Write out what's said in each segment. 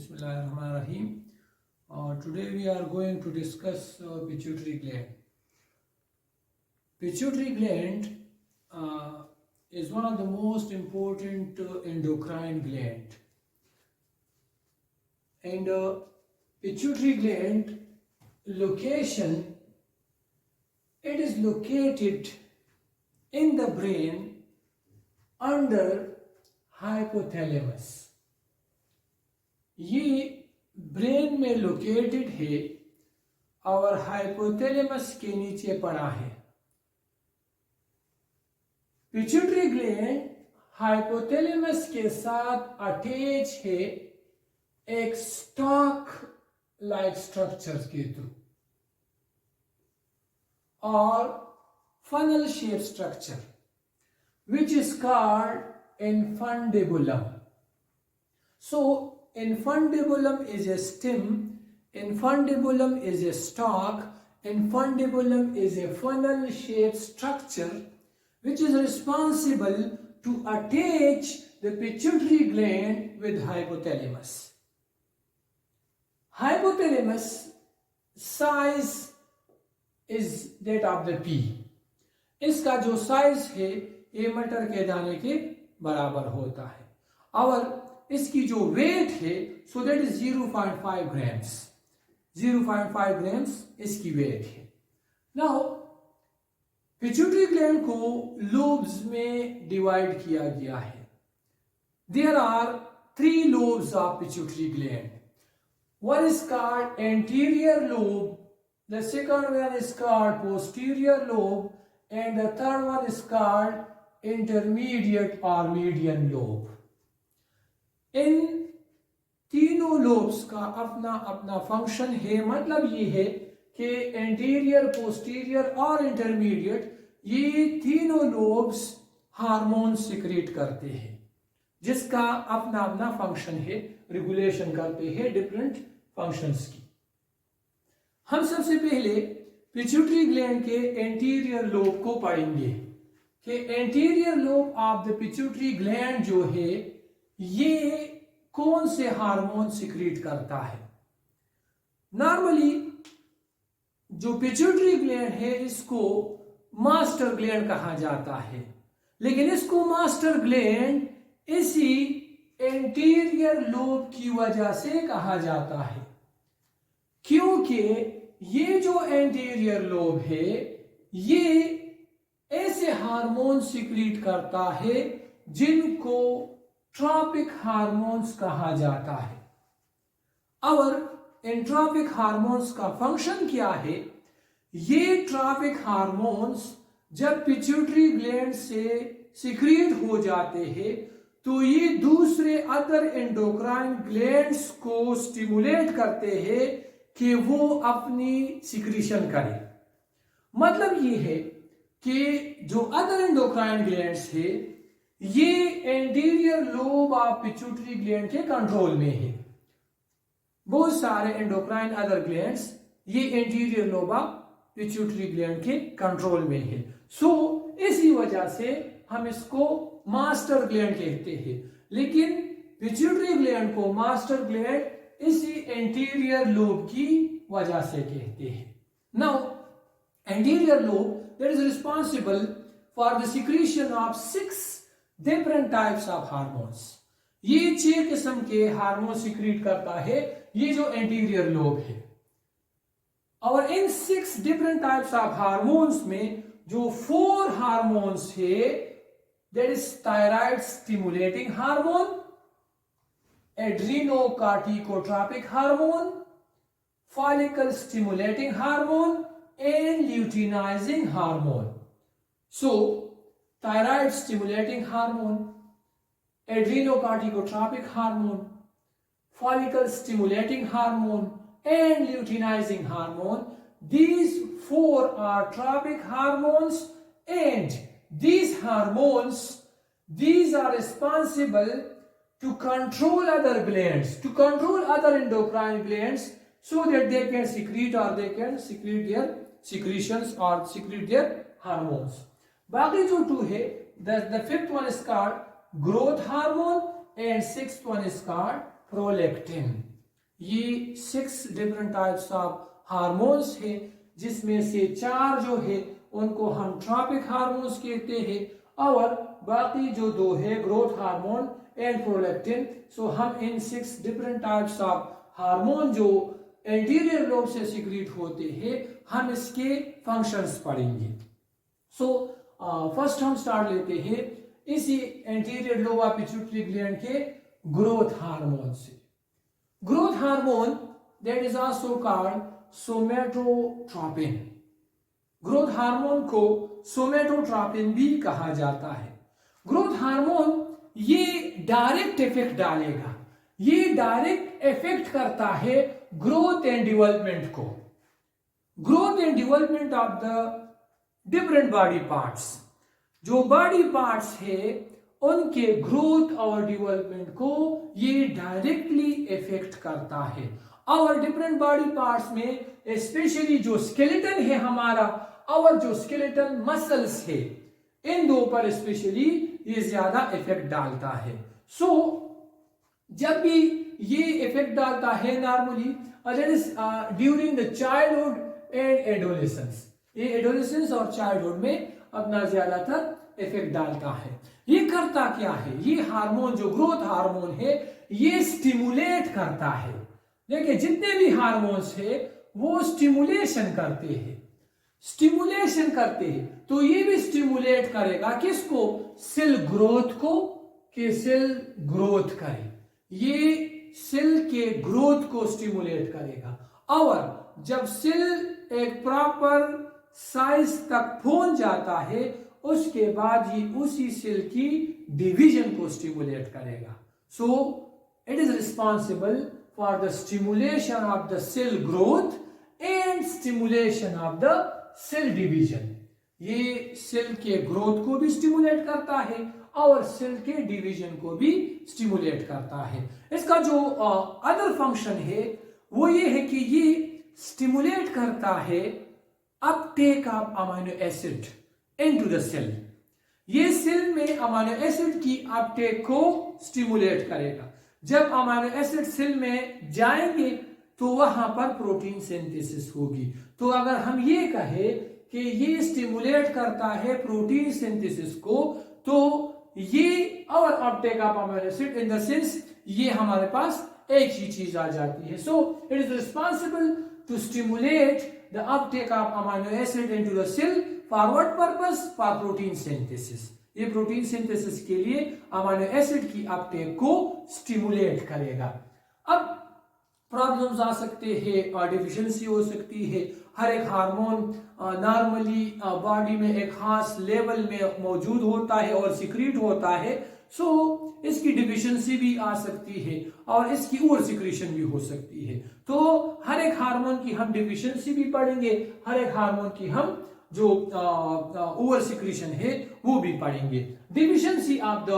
Bismillahirrahmanirrahim. Today we are going to discuss pituitary gland. Pituitary gland is one of the most important endocrine gland. And pituitary gland location, it is located in the brain under hypothalamus. ये brain में located है और hypothalamus के नीचे पड़ा है. Pituitary gland hypothalamus के साथ अटैच है एक स्टॉक लाइक स्ट्रक्चर के थ्रू और funnel shaped structure which is called infundibulum. So infundibulum is a stem, infundibulum is a stalk, infundibulum is a funnel shaped structure which is responsible to attach the pituitary gland with hypothalamus. Hypothalamus size is that of the pea. इसका जो size है ये मटर के दाने के बराबर होता है और इसकी जो वेट है so that is 0.5 grams. 0.5 grams इसकी वेट है. नाउ पिट्यूटरी ग्लैंड को लोब्स में डिवाइड किया गया है. There are 3 lobes of pituitary gland. One is called anterior lobe, the second one is called posterior lobe and the third one is called intermediate or median lobe. इन तीनों lobes का अपना अपना function है. मतलब ये है कि एंटीरियर, पोस्टीरियर और इंटरमीडिएट ये तीनों लोब्स हार्मोन सिक्रेट करते हैं जिसका अपना अपना फंक्शन है, रेगुलेशन करते हैं डिफरेंट फंक्शंस की. हम सबसे पहले पिट्यूटरी ग्लैंड के एंटीरियर लोब को पढ़ेंगे कि anterior lobe of the pituitary gland जो है ये कौन से हार्मोन सिक्रीट करता है. नॉर्मली जो पिट्यूटरी ग्लैंड है इसको मास्टर ग्लैंड कहा जाता है, लेकिन इसको मास्टर ग्लैंड इसी एंटीरियर लोब की वजह से कहा जाता है क्योंकि ये जो एंटीरियर लोब है ये ऐसे हार्मोन सिक्रीट करता है जिनको ट्रॉपिक हार्मोन्स कहा जाता है. और एंट्रोपिक हार्मोन्स का फंक्शन क्या है? ये ट्रॉपिक हार्मोन्स जब पिट्यूटरी ग्लैंड से सिक्रीट हो जाते हैं तो ये दूसरे अदर एंडोक्राइन ग्लैंड्स को स्टिमुलेट करते हैं कि वो अपनी सिक्रीशन करें. मतलब ये है कि जो अदर एंडोक्राइन ग्लैंड्स है ये anterior lobe of pituitary gland के कंट्रोल में है. बहुत सारे एंडोक्राइन अदर ग्लैंड्स ये anterior lobe of pituitary gland के कंट्रोल में है. सो इसी वजह से हम इसको मास्टर ग्लैंड कहते हैं, लेकिन पिट्यूटरी ग्लैंड को मास्टर ग्लैंड इसी एंटीरियर लोब की वजह से कहते हैं. Now anterior lobe that is responsible for the secretion of 6 different types of hormones. ये 6 किस्म के हार्मोन सिक्रीट करता है ये जो एंटीरियर लोब है. और इन 6 डिफरेंट टाइप्स ऑफ हार्मोन्स में जो 4 हार्मोन्स है that is thyroid stimulating hormone, adrenocorticotropic hormone, follicle stimulating hormone and luteinizing hormone. So thyroid stimulating hormone, adrenocorticotropic hormone, follicle stimulating hormone and luteinizing hormone, these 4 are tropic hormones and these hormones these are responsible to control other glands, to control other endocrine glands so that they can secrete or they can secrete their secretions or secrete their hormones. बाकी जो 2 है the 5th one is called growth hormone and 6th one is called prolactin. ये 6 different types of hormones है, जिसमें से 4 जो है उनको हम ट्रॉपिक हार्मोन्स कहते हैं, और बाकी जो 2 है ग्रोथ हार्मोन एंड प्रोलैक्टिन। सो हम इन 6 डिफरेंट टाइप्स ऑफ हार्मोन जो एंटीरियर लोब से सिक्रीट होते हैं, हम इसके फंक्शंस पढ़ेंगे। सो फर्स्ट हम स्टार्ट लेते हैं इसी anterior lobe of pituitary gland के ग्रोथ हार्मोन से। Growth hormone that is also called somatotropin. Growth hormone को सोमेटोट्रोपिन भी कहा जाता है। ग्रोथ हार्मोन ये डायरेक्ट इफेक्ट डालेगा, ये डायरेक्ट इफेक्ट करता है ग्रोथ एंड डेवलपमेंट को, growth and development of the different body parts. जो बॉडी पार्ट्स है उनके ग्रोथ और डेवलपमेंट को ये डायरेक्टली इफेक्ट करता है। और डिफरेंट बॉडी पार्ट्स में स्पेशली जो स्केलेटन है हमारा, और जो स्केलेटन मसल्स है, इन दो पर स्पेशली ये ज्यादा इफेक्ट डालता है। सो जब भी ये इफेक्ट डालता है normally during the childhood and adolescence, ये एडोलेसेंस और चाइल्डहुड में अपना ज्यादातर इफेक्ट डालता है। ये करता क्या है, ये हार्मोन जो ग्रोथ हार्मोन है ये स्टिमुलेट करता है। देखिए जितने भी हार्मोन्स है वो स्टिमुलेशन करते हैं, स्टिमुलेशन करते हैं, तो ये भी स्टिमुलेट करेगा किसको, सेल ग्रोथ को, कि सेल ग्रोथ करे, ये सेल के ग्रोथ को स्टिमुलेट करेगा। और जब सेल एक प्रॉपर साइज तक पहुंच जाता है उसके बाद ये उसी सेल की डिवीजन को स्टिमुलेट करेगा। So it is responsible for the stimulation of the cell growth and stimulation of the cell division. ये सेल के ग्रोथ को भी स्टिमुलेट करता है और सेल के डिवीजन को भी स्टिमुलेट करता है। इसका जो अदर फंक्शन है वो ये है कि ये स्टिमुलेट करता है uptake of amino acid into the cell. ये सेल में अमीनो एसिड की अपटेक को स्टिमुलेट करेगा। जब अमीनो एसिड सेल में जाएंगे तो वहां पर प्रोटीन सिंथेसिस होगी। तो अगर हम ये कहें कि ये स्टिमुलेट करता है प्रोटीन सिंथेसिस को, तो ये और uptake of amino acid in the sense ये हमारे पास एक ही चीज आ जाती है। So it is responsible to stimulate the uptake of amino acid into the cell for what purpose, for protein synthesis. ये प्रोटीन सिंथेसिस के लिए अमीनो एसिड की अपटेक को स्टिमुलेट करेगा। अब प्रॉब्लम्स आ सकते हैं और डिफिशियंसी हो सकती है। हर एक हार्मोन नॉर्मली बॉडी में एक खास लेवल में मौजूद होता है और सिक्रीट होता है। सो इसकी डिफिशियंसी भी आ सकती है और इसकी ओवर सिक्रीशन भी हो सकती है। तो हर एक हार्मोन की हम डिफिशियंसी भी पढ़ेंगे, हर एक हार्मोन की हम जो ओवर सिक्रीशन है वो भी पढ़ेंगे। Deficiency of the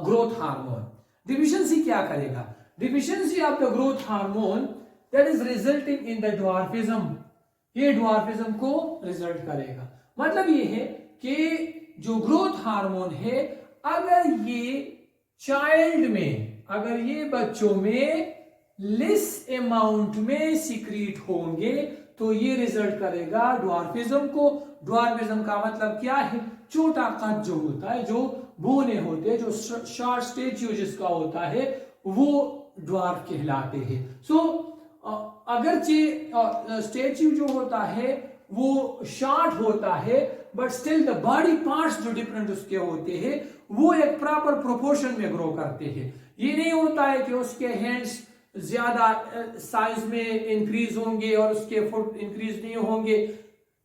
growth hormone, deficiency क्या करेगा, deficiency of the growth hormone that is resulting in the dwarfism, ये ड्वार्फिज्म को रिजल्ट करेगा। मतलब ये है कि जो ग्रोथ हार्मोन है अगर ये चाइल्ड में, अगर ये बच्चों में लेस अमाउंट में सिक्रीट होंगे तो ये रिजल्ट करेगा ड्वार्फिज्म को। ड्वार्फिज्म का मतलब क्या है, छोटा कद जो होता है, जो बोने होते हैं, जो शॉर्ट स्टेच्यू जिसका होता है वो ड्वार्फ कहलाते हैं। सो अगरचे स्टेच्यू जो होता है वो शॉर्ट होता है but still the body parts जो डिफरेंट उसके होते हैं वो एक प्रॉपर प्रोपोर्शन में ग्रो करते हैं। ये नहीं होता है कि उसके हैंड्स ज्यादा साइज में इंक्रीज होंगे और उसके फुट इंक्रीज नहीं होंगे।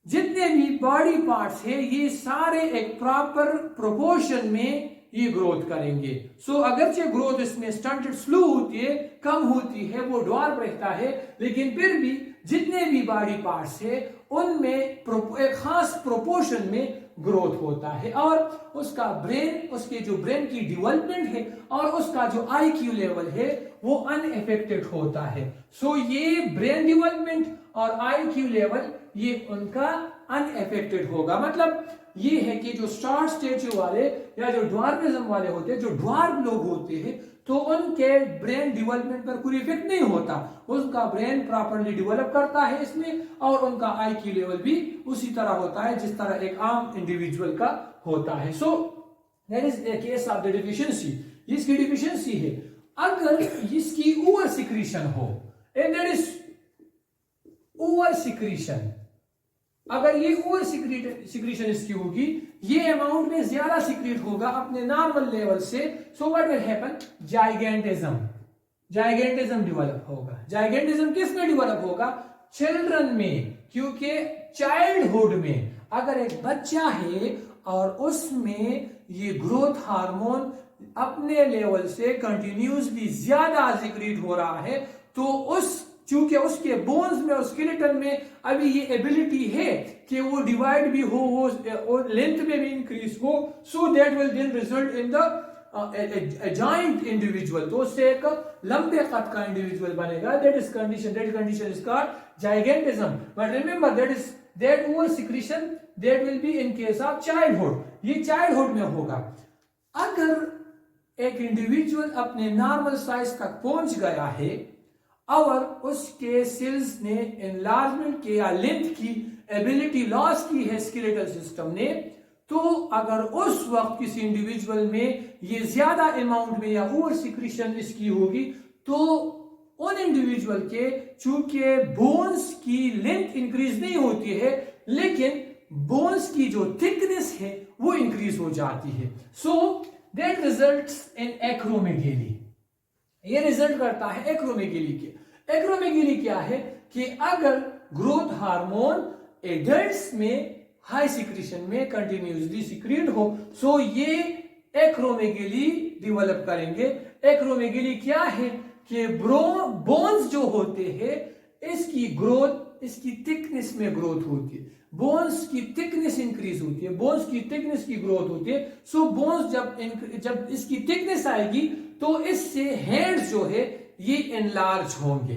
जितने भी बॉडी पार्ट्स है ये सारे एक प्रॉपर प्रोपोर्शन में ये ग्रोथ करेंगे। सो अगरचे ग्रोथ इसमें स्टंटेड स्लो होती है, कम होती है, वो ड्वार्फ रहता है, लेकिन फिर भी जितने भी बॉडी पार्ट्स है उनमें एक खास प्रोपोर्शन में ग्रोथ होता है। और उसका ब्रेन, उसके जो ब्रेन की डेवलपमेंट है और उसका जो IQ लेवल है वो अनएफेक्टेड होता है। सो ये ब्रेन डेवलपमेंट और IQ लेवल ये उनका अनएफेक्टेड होगा। मतलब ये है कि जो शॉर्ट स्टेच्यू वाले या जो ड्वार्फिज्म वाले होते हैं, जो ड्वार्फ लोग होते हैं, तो उनके ब्रेन डेवलपमेंट पर कोई इफेक्ट नहीं होता, उनका ब्रेन प्रॉपरली डेवलप करता है इसमें, और उनका IQ लेवल भी उसी तरह होता है जिस तरह एक आम इंडिविजुअल का होता है। So that is the case of the deficiency. इसकी डिफिशियंसी है अगर इसकी ओवर सिक्रीशन हो, and that is over secretion, अगर ये ओवर सिक्रीशन इसकी होगी, ये अमाउंट में ज्यादा सिक्रीट होगा अपने नॉर्मल लेवल से, so what will happen, gigantism develop होगा। जाइगेंटिज्म किस में डेवलप होगा, चिल्ड्रन में, क्योंकि चाइल्डहुड में अगर एक बच्चा है और उसमें ये ग्रोथ हार्मोन अपने लेवल से कंटिन्यूसली ज्यादा सिक्रीट हो रहा है, तो चूंकि उसके बोन्स में और स्केलेटन में अभी ये एबिलिटी है कि वो डिवाइड भी हो, वो लेंथ में भी इंक्रीज हो, so that will then result in the joint individual, तो उससे एक लंबे कद का इंडिविजुअल बनेगा। That condition is called gigantism. But remember that over secretion that will be in case of childhood, ये चाइल्डहुड में होगा। अगर एक इंडिविजुअल अपने नॉर्मल साइज तक पहुंच गया है और उसके सेल्स ने एनलार्जमेंट के या लेंथ की एबिलिटी लॉस की है स्केलेटल सिस्टम ने, तो अगर उस वक्त किसी इंडिविजुअल में ये ज्यादा अमाउंट में या ओवर सिक्रीशन इसकी होगी, तो उन इंडिविजुअल के चूंकि बोन्स की लेंथ इंक्रीज नहीं होती है, लेकिन बोन्स की जो थिकनेस है वो इंक्रीज हो जाती है। So that results in acromegaly, ये रिजल्ट करता है एक्रोमेगेली के। एक्रोमेगेली क्या है कि अगर ग्रोथ हार्मोन एडल्ट्स में हाई सिक्रीशन में कंटिन्यूसली सिक्रीट हो, सो ये एक्रोमेगेली डेवलप करेंगे। एक्रोमेगेली क्या है कि बोन्स जो होते हैं इसकी ग्रोथ, इसकी थिकनेस में ग्रोथ होती है, बोन्स की थिकनेस इंक्रीज होती है, बोन्स की थिकनेस की ग्रोथ होती है। सो बोन्स जब इसकी थिकनेस आएगी तो इससे हैंड्स जो है ये एनलार्ज होंगे,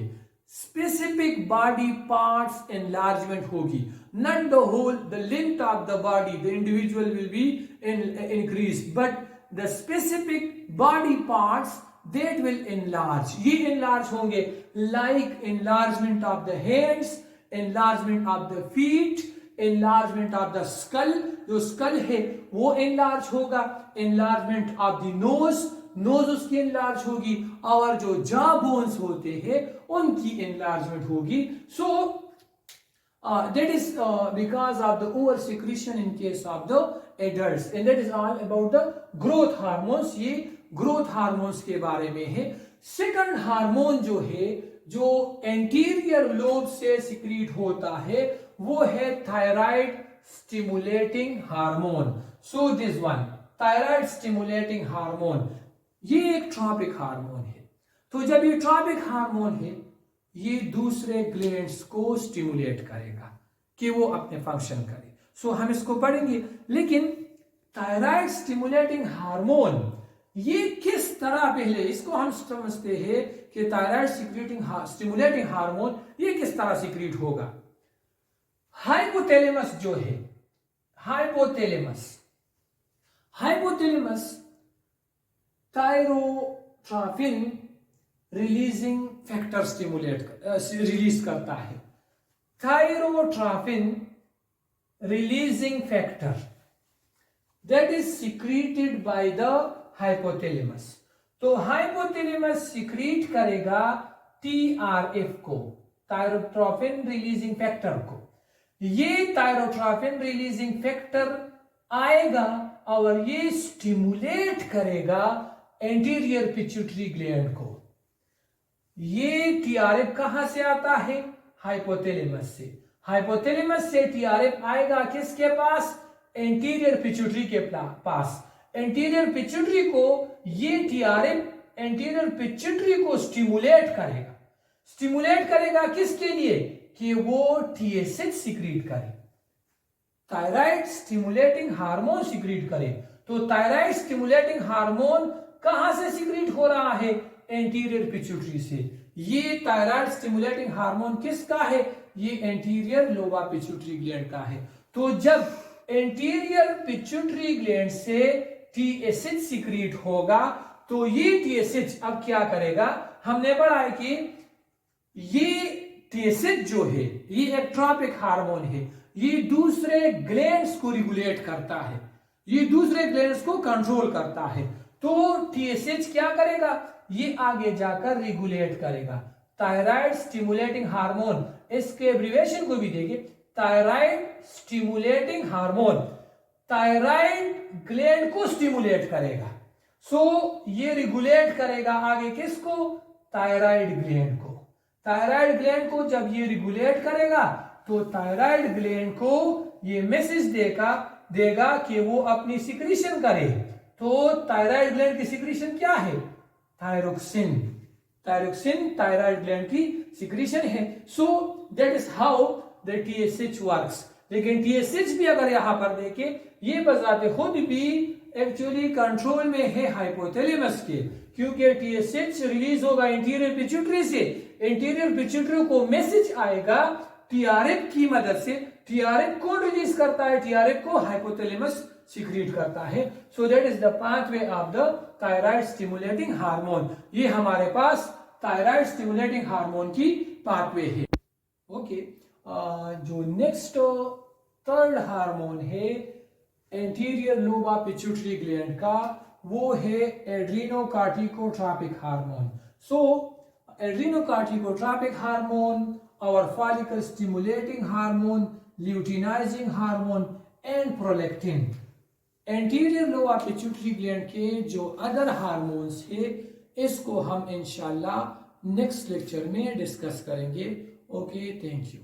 स्पेसिफिक बॉडी पार्ट्स एनलार्जमेंट होगी, not the whole, the length of the body, the individual will be increased, but the specific body parts that will enlarge, ये enlarge होंगे, like enlargement of the hands, enlargement of the feet, enlargement of the skull, जो skull है वो enlarge होगा, enlargement of the nose, nose उसकी enlarge होगी, और जो जॉ बोन्स होते हैं उनकी एनलार्जमेंट होगी। सो that is because of the over secretion in case of the adults, and that is all about the growth hormones। ये growth hormones के बारे में है। सेकंड हार्मोन जो है, जो एंटीरियर लोब से सिक्रीट होता है, वो है thyroid stimulating hormone. So this one, thyroid stimulating hormone, ये एक ट्रॉपिक हार्मोन है। तो जब ये ट्रॉपिक हार्मोन है, ये दूसरे ग्लैंड्स को स्टिमुलेट करेगा कि वो अपने फंक्शन करे। सो हम इसको पढ़ेंगे, लेकिन थायराइड स्टिमुलेटिंग हार्मोन ये किस तरह, पहले इसको हम समझते हैं कि थायराइड स्टिमुलेटिंग हार्मोन ये किस तरह सिक्रीट होगा। हाइपोथैलेमस जो है, hypothalamus thyrotropin releasing factor release करता है। Thyrotropin releasing factor that is secreted by the hypothalamus. तो हाइपोथैलेमस सिक्रीट करेगा TRF को, थायरोट्रोपिन रिलीजिंग फैक्टर को। ये थायरोट्रोपिन रिलीजिंग फैक्टर आएगा और ये स्टिमुलेट करेगा एंटीरियर पिट्यूटरी ग्लैंड को। ये TRF कहां से आता है? हाइपोथैलेमस से। हाइपोथैलेमस से TRF आएगा किसके पास? एंटीरियर पिट्यूटरी के पास। एंटीरियर पिट्यूटरी को ये TRF एंटीरियर पिट्यूटरी को स्टिमुलेट करेगा। स्टिमुलेट करेगा किसके लिए? कि वो TSH सिक्रीट करे, थायराइड स्टिमुलेटिंग हार्मोन सिक्रीट करे। तो थायराइड स्टिमुलेटिंग हार्मोन कहां से सिक्रीट हो रहा है? एंटीरियर पिट्यूटरी से। ये थायराइड स्टिमुलेटिंग हार्मोन किसका है? ये एंटीरियर लोबा पिट्यूटरी ग्लैंड का है। तो जब एंटीरियर पिट्यूटरी ग्लैंड से TSH सिक्रीट होगा, तो ये टीएसएच अब क्या करेगा, हमने पढ़ा है कि ये टीएसएच जो है ये एक्ट्रोपिक हार्मोन है, ये दूसरे ग्लैंड्स को रेगुलेट करता है, ये दूसरे ग्लैंड्स को कंट्रोल करता है। तो टीएसएच क्या करेगा, ये आगे जाकर रेगुलेट करेगा। थायराइड स्टिमुलेटिंग हार्मोन, इसके एब्रिविएशन को भी देखिए, thyroid stimulating hormone thyroid gland को स्टिमुलेट करेगा। ये रेगुलेट करेगा आगे किसको, थायराइड ग्लैंड को। थायराइड ग्लैंड को जब ये रेगुलेट करेगा तो थायराइड ग्लैंड को ये मैसेज देगा कि वो अपनी सिक्रीशन करे। तो थायराइड ग्लैंड की सिक्रीशन क्या है, थायरोक्सिन। थायरोक्सिन थायराइड ग्लैंड की सिक्रीशन है। So that is how the TSH works. लेकिन टीएसएच भी अगर यहां पर देखें, ये बजाते खुद भी एक्चुअली कंट्रोल में है हाइपोथैलेमस के, क्योंकि टीएसएच रिलीज होगा इंटीरियर पिट्यूटरी से। इंटीरियर पिट्यूटरी को मैसेज आएगा टीआरएफ की मदद से। टीआरएफ कौन रिलीज करता है, टीआरएफ को हाइपोथैलेमस सीक्रेट करता है। So that is the pathway of the thyroid stimulating hormone. ये हमारे पास थायराइड स्टिमुलेटिंग हार्मोन की पाथवे है। ओके, जो नेक्स्ट थर्ड हार्मोन है anterior lobe of pituitary gland का, वो है adrenocorticotropic hormone. So adrenocorticotropic hormone, our follicle stimulating hormone, luteinizing hormone and prolactin। Anterior lobe of pituitary gland के जो other hormones है, इसको हम इंशाल्लाह नेक्स्ट लेक्चर में डिस्कस करेंगे। Okay, thank you.